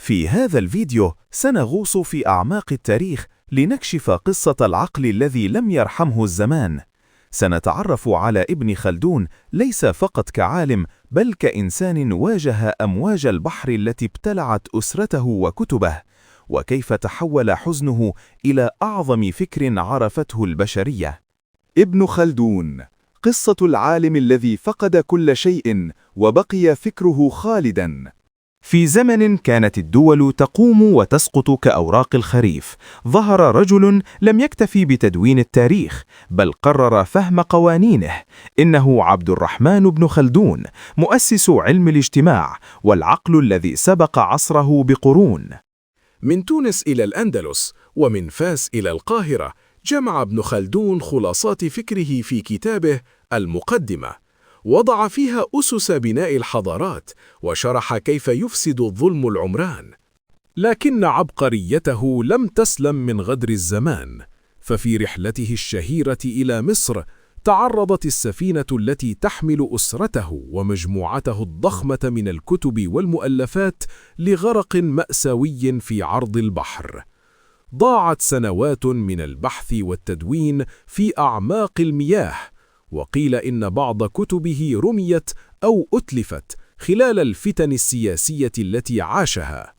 في هذا الفيديو سنغوص في أعماق التاريخ لنكشف قصة العقل الذي لم يرحمه الزمان. سنتعرف على ابن خلدون ليس فقط كعالم بل كإنسان واجه أمواج البحر التي ابتلعت أسرته وكتبه، وكيف تحول حزنه إلى أعظم فكر عرفته البشرية. ابن خلدون، قصة العالم الذي فقد كل شيء وبقي فكره خالداً. في زمن كانت الدول تقوم وتسقط كأوراق الخريف، ظهر رجل لم يكتفي بتدوين التاريخ بل قرر فهم قوانينه. إنه عبد الرحمن بن خلدون، مؤسس علم الاجتماع والعقل الذي سبق عصره بقرون. من تونس إلى الأندلس ومن فاس إلى القاهرة، جمع ابن خلدون خلاصات فكره في كتابه المقدمة، وضع فيها أسس بناء الحضارات، وشرح كيف يفسد الظلم العمران. لكن عبقريته لم تسلم من غدر الزمان، ففي رحلته الشهيرة إلى مصر تعرضت السفينة التي تحمل أسرته ومجموعته الضخمة من الكتب والمؤلفات لغرق مأساوي في عرض البحر. ضاعت سنوات من البحث والتدوين في أعماق المياه، وقيل إن بعض كتبه رميت أو أتلفت خلال الفتن السياسية التي عاشها.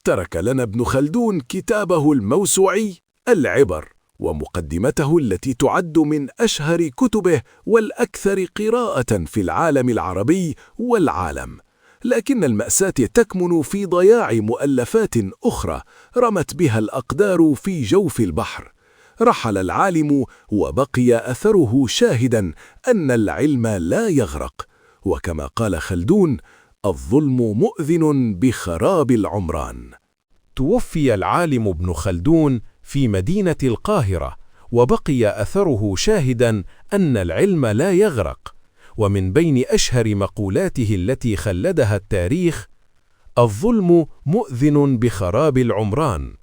ترك لنا ابن خلدون كتابه الموسوعي العبر، ومقدمته التي تعد من أشهر كتبه والأكثر قراءة في العالم العربي والعالم. لكن المأساة تكمن في ضياع مؤلفات أخرى رمت بها الأقدار في جوف البحر. رحل العالم وبقي أثره شاهدا أن العلم لا يغرق، وكما قال خلدون: الظلم مؤذن بخراب العمران. توفي العالم ابن خلدون في مدينة القاهرة، وبقي أثره شاهدا أن العلم لا يغرق. ومن بين أشهر مقولاته التي خلدها التاريخ: الظلم مؤذن بخراب العمران.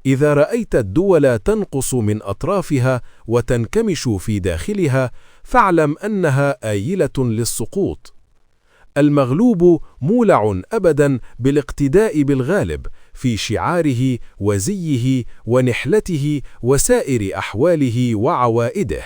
إذا رأيت الدول تنقص من أطرافها وتنكمش في داخلها، فاعلم أنها آيلة للسقوط. المغلوب مولع أبدا بالاقتداء بالغالب في شعاره وزيه ونحلته وسائر أحواله وعوائده.